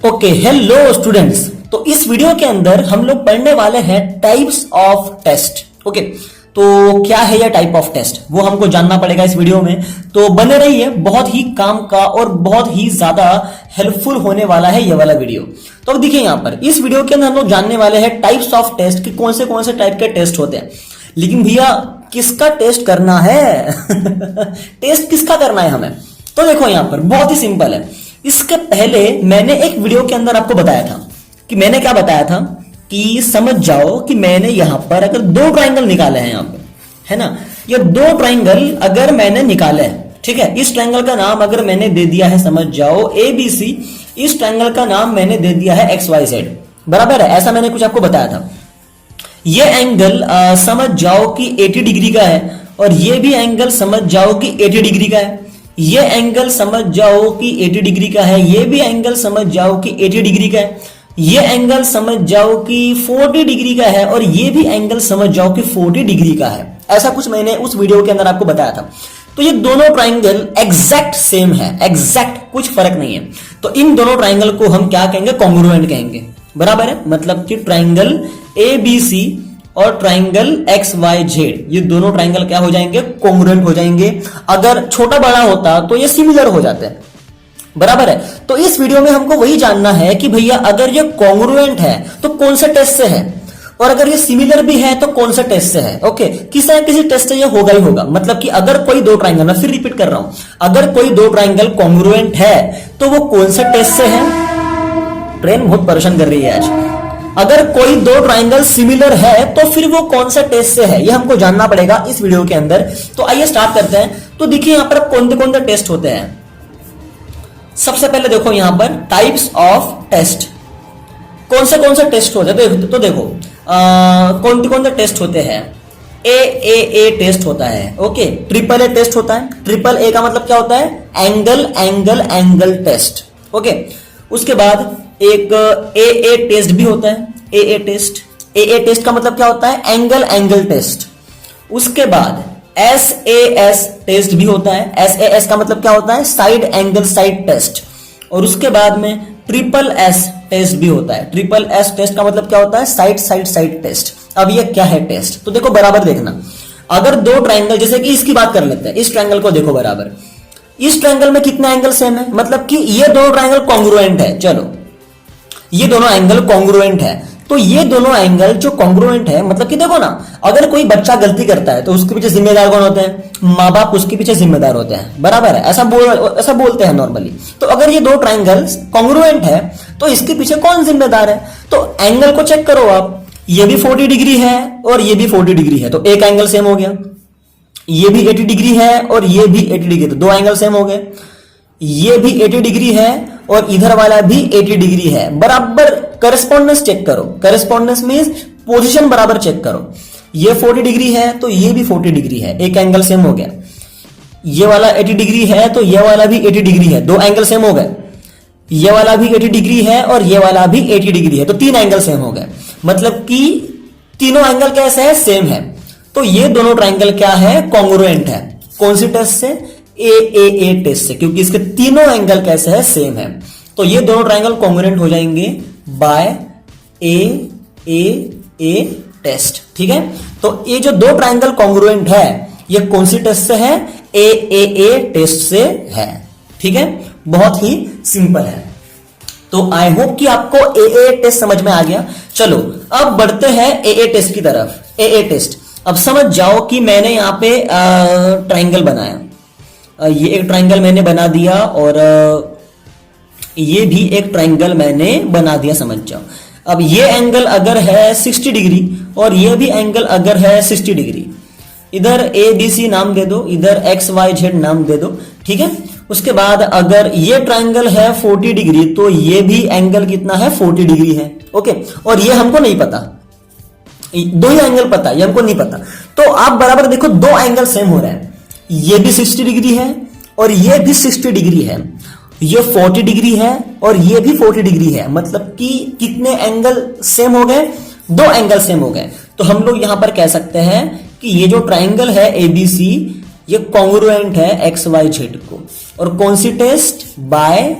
Okay, hello students. तो इस video के अंदर हम लोग पढ़ने वाले हैं टाइप्स ऑफ टेस्ट। ओके, तो क्या है यह टाइप ऑफ टेस्ट, वो हमको जानना पड़ेगा इस वीडियो में। तो बने रहिए, बहुत ही काम का और बहुत ही ज्यादा हेल्पफुल होने वाला है ये वाला वीडियो। तो अब देखिए, यहाँ पर इस वीडियो के अंदर हम लोग जानने वाले हैं टाइप्स ऑफ टेस्ट कि कौन से टाइप के टेस्ट होते हैं। लेकिन भैया किसका टेस्ट करना है टेस्ट किसका करना है हमें? तो देखो, यहाँ पर बहुत ही सिंपल है। इसके पहले मैंने एक वीडियो के अंदर आपको बताया था कि मैंने क्या बताया था कि समझ जाओ कि मैंने यहां पर अगर दो ट्राइंगल निकाले हैं, यहां पर है ना, ये दो ट्राइंगल अगर मैंने निकाले हैं, ठीक है, इस ट्राइंगल का नाम अगर मैंने दे दिया है, समझ जाओ ABC, इस ट्राइंगल का नाम मैंने दे दिया है XYZ, बराबर है, ऐसा मैंने कुछ आपको बताया था। ये एंगल समझ जाओ कि 80 डिग्री का है और ये भी एंगल समझ जाओ कि 80 डिग्री का है। ये एंगल समझ जाओ कि 80 डिग्री का है, ये भी एंगल समझ जाओ कि 80 डिग्री का है, ये एंगल समझ जाओ कि 40 डिग्री का है और ये भी एंगल समझ जाओ कि 40 डिग्री का है। ऐसा कुछ मैंने उस वीडियो के अंदर आपको बताया था। तो ये दोनों ट्राइंगल एग्जैक्ट सेम है, एग्जैक्ट कुछ फर्क नहीं है। तो इन दोनों ट्राइंगल को हम क्या कहेंगे? कॉन्ग्रुएंट कहेंगे, बराबर है। मतलब कि ट्राइंगल ABC और ट्राइंगल XYZ, ये दोनों ट्राइंगल क्या हो जाएंगे? कॉन्ग्रुएंट हो जाएंगे। अगर छोटा बड़ा होता तो ये सिमिलर हो जाते हैं, बराबर है। तो इस वीडियो में हमको वही जानना है कि भैया अगर ये कॉन्ग्रुएंट है तो कौन से टेस्ट से है, और अगर ये सिमिलर भी है तो कौन से टेस्ट से है। ओके, किसी न किसी टेस्ट से ये होगा ही होगा। मतलब कि अगर कोई दो ट्राइंगल, मैं फिर रिपीट कर रहा हूं, अगर कोई दो ट्राइंगल कॉन्ग्रुएंट है तो वो कौन से टेस्ट से है? ट्रेन बहुत परेशान कर रही है आज। अगर कोई दो ट्राइंगल सिमिलर है तो फिर वो कौन सा टेस्ट से है, ये हमको जानना पड़ेगा इस वीडियो के अंदर। तो आइए स्टार्ट करते हैं। तो देखिए यहाँ पर कौन से टेस्ट होते हैं। सबसे पहले देखो यहाँ पर टाइप्स ऑफ टेस्ट, कौन से टेस्ट होते हैं। तो देखो कौन से टेस्ट होते हैं। ए टेस्ट होता है, ओके। ट्रिपल ए टेस्ट होता है। ट्रिपल ए का मतलब क्या होता है? Angle test, okay. उसके बाद एक ए टेस्ट भी होता है, ए टेस्ट का मतलब क्या होता है? Angle test. उसके बाद SAS टेस्ट भी होता है। SAS का मतलब क्या होता है? Side angle side test. और उसके बाद में ट्रिपल S टेस्ट भी होता है। ट्रिपल S टेस्ट का मतलब क्या होता है? Side test. अब ये क्या है टेस्ट? तो देखो, बराबर देखना। अगर दो ट्राइंगल, जैसे कि इसकी बात कर लेते हैं, इस ट्राइंगल को देखो बराबर, इस ट्राइंगल में कितना एंगल सेम है? मतलब कि ये दोनों ट्राइंगल कॉन्ग्रुएंट है। चलो, ये दोनों एंगल कॉन्ग्रुएंट है। तो ये दोनों एंगल जो कॉन्ग्रुएंट है, मतलब कि देखो ना, अगर कोई बच्चा गलती करता है तो उसके पीछे जिम्मेदार कौन होते हैं? माँ बाप उसके पीछे जिम्मेदार होते हैं, बराबर है। ऐसा बोलते हैं नॉर्मली। तो अगर ये दो ट्राइंगल कॉन्ग्रुएंट है तो इसके पीछे कौन जिम्मेदार है? तो एंगल को चेक करो आप, ये भी 40 डिग्री है और ये भी 40 डिग्री है, तो एक एंगल सेम हो गया। ये भी 80 डिग्री है और ये भी 80 डिग्री, तो दो एंगल सेम हो गए। ये भी 80 डिग्री है और इधर वाला भी 80 डिग्री है, बराबर। करस्पॉन्डेंस चेक करो, करस्पॉन्डेंस मींस पोजीशन बराबर चेक करो। ये 40 डिग्री है तो ये भी 40 डिग्री है, एक एंगल सेम हो गया। ये वाला 80 डिग्री है तो ये वाला भी 80 डिग्री है, दो एंगल सेम हो गए। ये वाला भी 80 डिग्री है और ये वाला भी 80 डिग्री है, तो तीन एंगल सेम हो गए। मतलब कि तीनों एंगल कैसे है? सेम है। तो ये दोनों ट्राइंगल क्या है? कॉन्ग्रुएंट है। कौन सी टेस्ट से? ए टेस्ट से, क्योंकि इसके तीनों एंगल कैसे है? सेम है। तो ये दोनों ट्राइंगल कॉन्ग्रुएंट हो जाएंगे बाय ए टेस्ट, ठीक है। तो ये जो दो ट्राइंगल कॉन्ग्रुएंट है, ये कौन सी टेस्ट से है? ए टेस्ट से है, ठीक है। बहुत ही सिंपल है। तो आई होप कि आपको ए टेस्ट समझ में आ गया। चलो अब बढ़ते हैं ए टेस्ट की तरफ। ए टेस्ट, अब समझ जाओ कि मैंने यहां पे ट्राइंगल बनाया, ये एक ट्राइंगल मैंने बना दिया और ये भी एक ट्राइंगल मैंने बना दिया, समझ जाओ। अब ये एंगल अगर है 60 डिग्री और ये भी एंगल अगर है 60 डिग्री, इधर ABC नाम दे दो, इधर XYZ नाम दे दो, ठीक है। उसके बाद अगर ये ट्राइंगल है 40 डिग्री तो ये भी एंगल कितना है? 40 डिग्री है, ओके। और ये हमको नहीं पता, दो ही एंगल पता, ये हमको नहीं पता। तो आप बराबर देखो, दो एंगल सेम हो रहे हैं। ये भी 60 डिग्री है और ये भी 60 डिग्री है। ये 40 डिग्री है और ये भी 40 डिग्री है। मतलब कि कितने एंगल सेम हो गए? दो एंगल सेम हो गए। तो हम लोग यहां पर कह सकते हैं कि ये जो ट्राइंगल है ABC, ये कॉन्ग्रुएंट है XYZ को। और कौन सी टेस्ट? बाय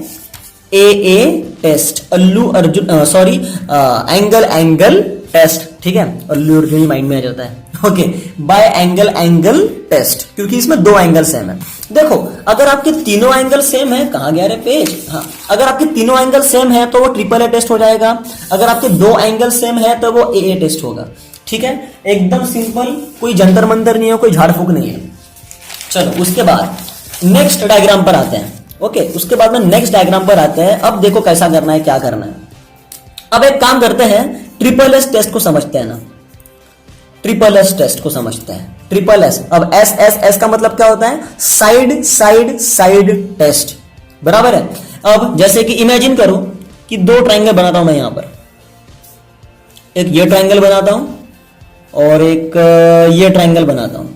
ए test, Allu Arjun sorry angle test, ठीक है, अल्लू अर्जुन ही माइंड में आ जाता है। ओके, बाय एंगल टेस्ट, क्योंकि इसमें दो एंगल सेम है। देखो अगर आपके तीनों एंगल सेम है, कहां गया रे पेज, हाँ, अगर आपके तीनों एंगल सेम है तो वो ट्रिपल ए टेस्ट हो जाएगा, अगर आपके दो एंगल सेम है तो वो ए टेस्ट होगा। ठीक है, एकदम सिंपल, कोई जंतर मंतर नहीं है, कोई झाड़ फूक नहीं है। चलो उसके बाद नेक्स्ट डायग्राम पर आते हैं। ओके, उसके बाद में नेक्स्ट डायग्राम पर आते हैं। अब देखो कैसा करना है, क्या करना है। अब एक काम करते हैं, ट्रिपल एस टेस्ट को समझते हैं ना, ट्रिपल एस टेस्ट को समझते हैं। ट्रिपल एस, अब एस एस एस का मतलब क्या होता है, साइड साइड साइड टेस्ट, बराबर है। अब जैसे कि इमेजिन करो कि दो ट्रायंगल बनाता हूं मैं यहां पर, एक ये ट्रायंगल बनाता हूं और एक ये ट्रायंगल बनाता हूं।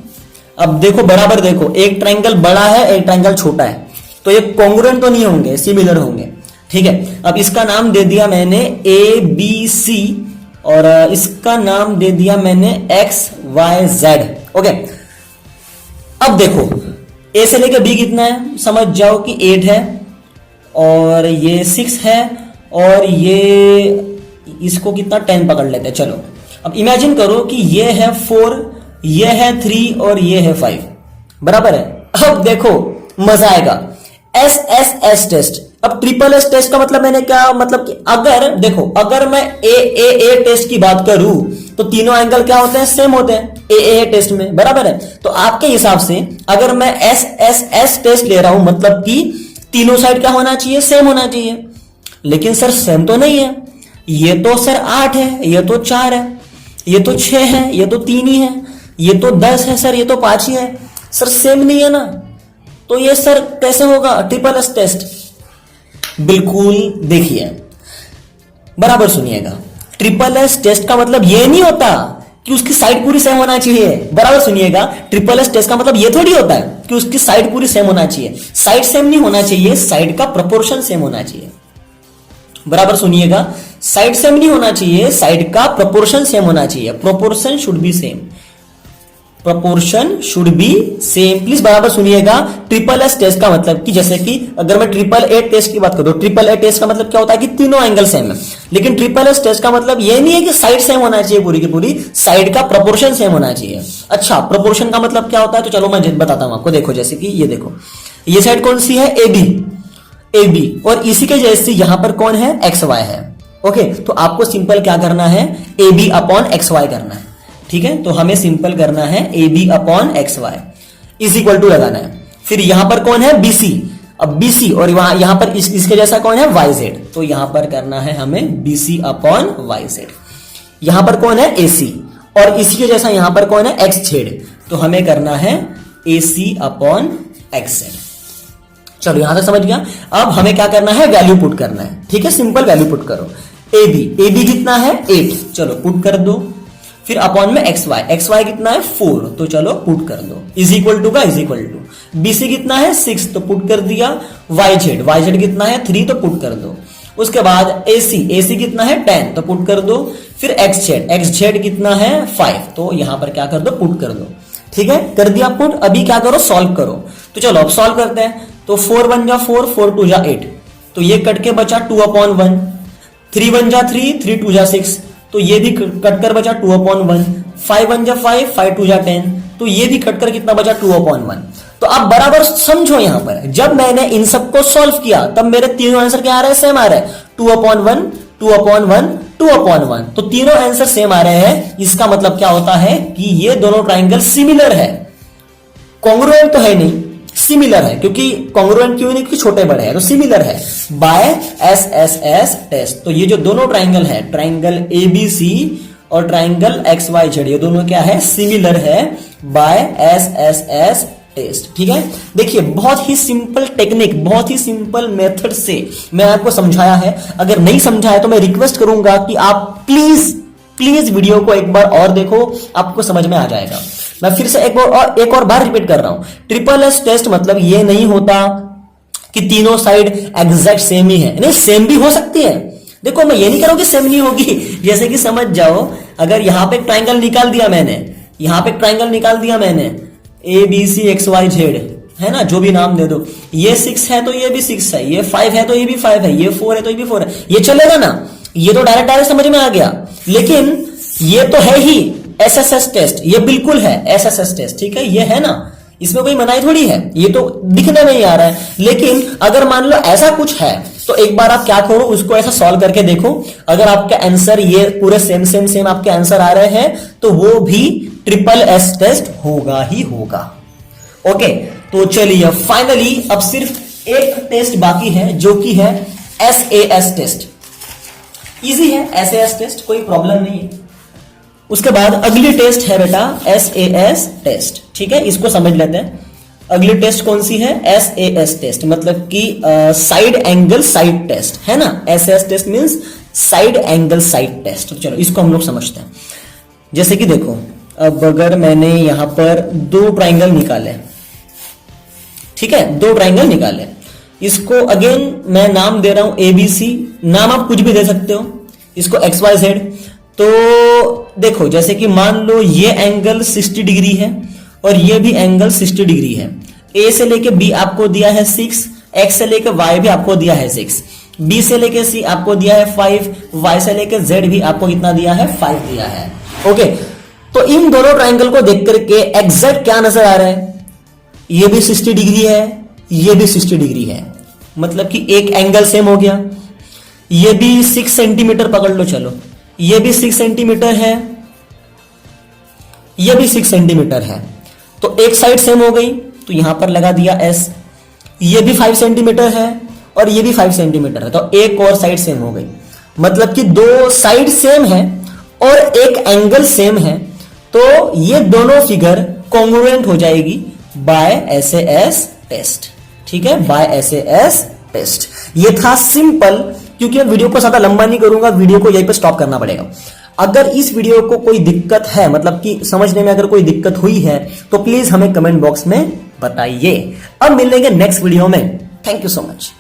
अब देखो बराबर देखो, एक ट्रायंगल बड़ा है एक ट्रायंगल छोटा है, तो ये कॉन्ग्रुएंट तो नहीं होंगे, सिमिलर होंगे। ठीक है, अब इसका नाम दे दिया मैंने ए बी सी और इसका नाम दे दिया मैंने एक्स वाई जेड। ओके, अब देखो ए से लेकर बी कितना है, समझ जाओ कि 8 है और ये 6 है और ये इसको कितना 10 पकड़ लेते हैं। चलो अब इमेजिन करो कि ये है 4, ये है 3 और ये है 5, बराबर है। अब देखो मजा आएगा, एस एस एस टेस्ट। अब ट्रिपल एस टेस्ट का मतलब मैंने क्या मतलब कि अगर देखो, अगर मैं ए टेस्ट की बात करूं तो तीनों एंगल क्या होते हैं, सेम होते हैं ए टेस्ट में, बराबर है। तो आपके हिसाब से अगर मैं एस एस एस टेस्ट ले रहा हूं मतलब कि तीनों साइड क्या होना चाहिए, सेम होना चाहिए। लेकिन सर सेम तो नहीं है, ये तो सर 8 है, ये तो 4 है, ये तो 6 है, ये तो 3 ही है, ये तो 10 है सर, ये तो 5 ही है सर, सेम नहीं है ना। तो ये सर कैसे होगा ट्रिपल एस टेस्ट। बिल्कुल देखिए, बराबर सुनिएगा, ट्रिपल एस टेस्ट का मतलब ये नहीं होता कि उसकी साइड पूरी सेम होना चाहिए। बराबर सुनिएगा, ट्रिपल एस टेस्ट का मतलब ये थोड़ी होता है कि उसकी साइड पूरी सेम होना चाहिए। साइड सेम नहीं होना चाहिए, साइड का प्रोपोर्शन सेम होना चाहिए। बराबर सुनिएगा, साइड सेम नहीं होना चाहिए, साइड का प्रोपोर्शन सेम होना चाहिए। Proportion should be same, proportion should be same. Please बराबर सुनिएगा, ट्रिपल एस टेस्ट का मतलब कि जैसे कि अगर मैं ट्रिपल ए टेस्ट की बात करूं, ट्रिपल ए टेस्ट का मतलब क्या होता है कि तीनों एंगल सेम है। लेकिन ट्रिपल एस टेस्ट का मतलब ये नहीं है कि साइड सेम होना चाहिए पूरी की पूरी, साइड का प्रोपोर्शन सेम होना चाहिए। अच्छा, प्रोपोर्शन का मतलब क्या होता है, तो चलो मैं बताता हूं आपको। देखो जैसे कि ये देखो, ये साइड कौन सी है, ए बी, और इसी के जैसे यहां पर कौन है, एक्स वाई है। ओके, तो आपको सिंपल क्या करना है, A B upon X Y करना है। ठीक है, तो हमें सिंपल करना है A B upon X Y is equal to लगाना है। फिर यहां पर कौन है, बीसी, अब बीसी और यहां पर इसके जैसा कौन है, वाई जेड, तो यहां पर करना है हमें बीसी अपॉन वाई जेड। यहां पर कौन है, एसी, और इसी के जैसा यहां पर कौन है, एक्स जेड, तो हमें करना है एसी अपॉन एक्स जेड। चलो यहां तक समझ गया। अब हमें क्या करना है, वैल्यू पुट करना है। ठीक है, सिंपल वैल्यू पुट करो। ए बी कितना है, 8, चलो पुट कर दो। फिर अपॉन में एक्स वाई कितना है, 4, तो चलो पुट कर दो। इज इक्वल टू का इज इक्वल टू, बीसी कितना है 6, तो पुट कर दिया। वाई जेड कितना है 3, तो पुट कर दो। उसके बाद एसी कितना है 10, तो पुट कर दो। फिर एक्स जेड कितना है 5, तो यहां पर क्या कर दो, पुट कर दो। ठीक है, कर दिया पुट। अभी क्या करो, सॉल्व करो। तो चलो अब सॉल्व करते हैं। तो 4 1 जा 4, 4 2 जा 8, तो ये कट के बचा 2/1, 3 1 जा 3, 3 2 जा 6, तो ये भी कटकर बचा 2/1, 5 1 जा 5, 5 2 जा 10, तो ये भी कटकर कितना बचा 2/1। तो आप बराबर समझो, यहां पर जब मैंने इन सबको सॉल्व किया तब मेरे तीनों आंसर क्या आ रहे हैं, सेम आ रहे हैं, 2/1 2/1 2/1, तो तीनों आंसर सेम आ रहे हैं। इसका मतलब क्या होता है कि ये दोनों ट्राइंगल सिमिलर है, कॉन्ग्रुएंट तो है नहीं, सिमिलर है। क्योंकि कॉन्ग्रुएंट क्यों नहीं, क्योंकि छोटे बड़े हैं, तो सिमिलर है by S S S test. तो ये जो दोनों ट्राइंगल है, ट्राइंगल ए बी सी और ट्राइंगल एक्स वाई जेड, ये दोनों क्या है, सिमिलर है by S S S test. ठीक है, देखिए बहुत ही सिंपल टेक्निक, बहुत ही सिंपल मेथड से मैं आपको समझाया है। अगर नहीं समझाया तो मैं रिक्वेस्ट करूंगा कि आप प्लीज वीडियो को एक बार और देखो, आपको समझ में आ जाएगा। मैं फिर से एक और बार रिपीट कर रहा हूं, ट्रिपल एस टेस्ट मतलब ये नहीं होता कि तीनों साइड एग्जैक्ट सेम ही है, नहीं, सेम भी हो सकती है। देखो मैं ये नहीं कह रहा हूं कि सेम नहीं होगी, जैसे कि समझ जाओ, अगर यहां पे ट्राइंगल निकाल दिया मैंने, यहां पे ट्राइंगल निकाल दिया मैंने, A B C X Y Z, है ना, जो भी नाम दे दो, ये 6 है तो ये भी 6 है, ये 5 है तो ये भी 5 है, ये 4 है तो ये भी 4 है, ये चलेगा ना, ये तो डायरेक्ट समझ में आ गया। लेकिन ये तो है ही एसएसएस टेस्ट, ये बिल्कुल है एसएसएस टेस्ट, ठीक है, ये है ना, इसमें कोई मनाही थोड़ी है, ये तो दिखने में ही आ रहा है। लेकिन अगर मान लो ऐसा कुछ है तो एक बार आप क्या करो, उसको ऐसा सॉल्व करके देखो, अगर आपका आंसर ये पूरे सेम सेम सेम आपके आंसर आ रहे हैं तो वो भी ट्रिपल एस टेस्ट होगा ही होगा। ओके, तो चलिए फाइनली अब सिर्फ एक टेस्ट बाकी है जो कि है एसएएस टेस्ट। इजी है एसएएस टेस्ट, कोई प्रॉब्लम नहीं है। उसके बाद अगली टेस्ट है बेटा एसएएस टेस्ट, ठीक है, इसको समझ लेते हैं। अगली टेस्ट कौन सी है, एसएएस टेस्ट, मतलब कि साइड एंगल साइड टेस्ट, है ना। SAS test means side angle side test. तो चलो इसको हम लोग समझते हैं। जैसे कि देखो, अब अगर मैंने यहां पर दो ट्राइंगल निकाले, ठीक है, दो ट्राइंगल निकाले, इसको अगेन मैं नाम दे रहा हूं एबीसी, नाम आप कुछ भी दे सकते हो, इसको एक्स वाई जेड। तो देखो जैसे कि मान लो ये एंगल 60 डिग्री है और ये भी एंगल 60 डिग्री है। ए से लेके बी आपको दिया है 6, एक्स से लेके वाई भी आपको दिया है 6, बी से लेके सी आपको दिया है 5, वाई से लेके जेड भी आपको कितना दिया है, 5 दिया है। ओके, तो इन दोनों ट्राइंगल को देख करके एग्जैक्ट क्या नजर आ रहा है, ये भी 60 डिग्री है, ये भी 60 डिग्री है, मतलब कि एक एंगल सेम हो गया। ये भी 6 सेंटीमीटर पकड़ लो, चलो ये भी 6 सेंटीमीटर है, ये भी 6 सेंटीमीटर है, तो एक साइड सेम हो गई, तो यहां पर लगा दिया एस। ये भी 5 सेंटीमीटर है और ये भी 5 सेंटीमीटर है, तो एक और साइड सेम हो गई, मतलब कि दो साइड सेम है और एक एंगल सेम है, तो ये दोनों फिगर कॉन्ग्रुएंट हो जाएगी बाय एसएएस टेस्ट, ठीक है, बाय एसएएस टेस्ट। ये था सिंपल, क्योंकि मैं वीडियो को ज्यादा लंबा नहीं करूंगा, वीडियो को यहीं पे स्टॉप करना पड़ेगा। अगर इस वीडियो को कोई दिक्कत है, मतलब कि समझने में अगर कोई दिक्कत हुई है, तो प्लीज हमें कमेंट बॉक्स में बताइए। अब मिलेंगे नेक्स्ट वीडियो में। Thank you so much.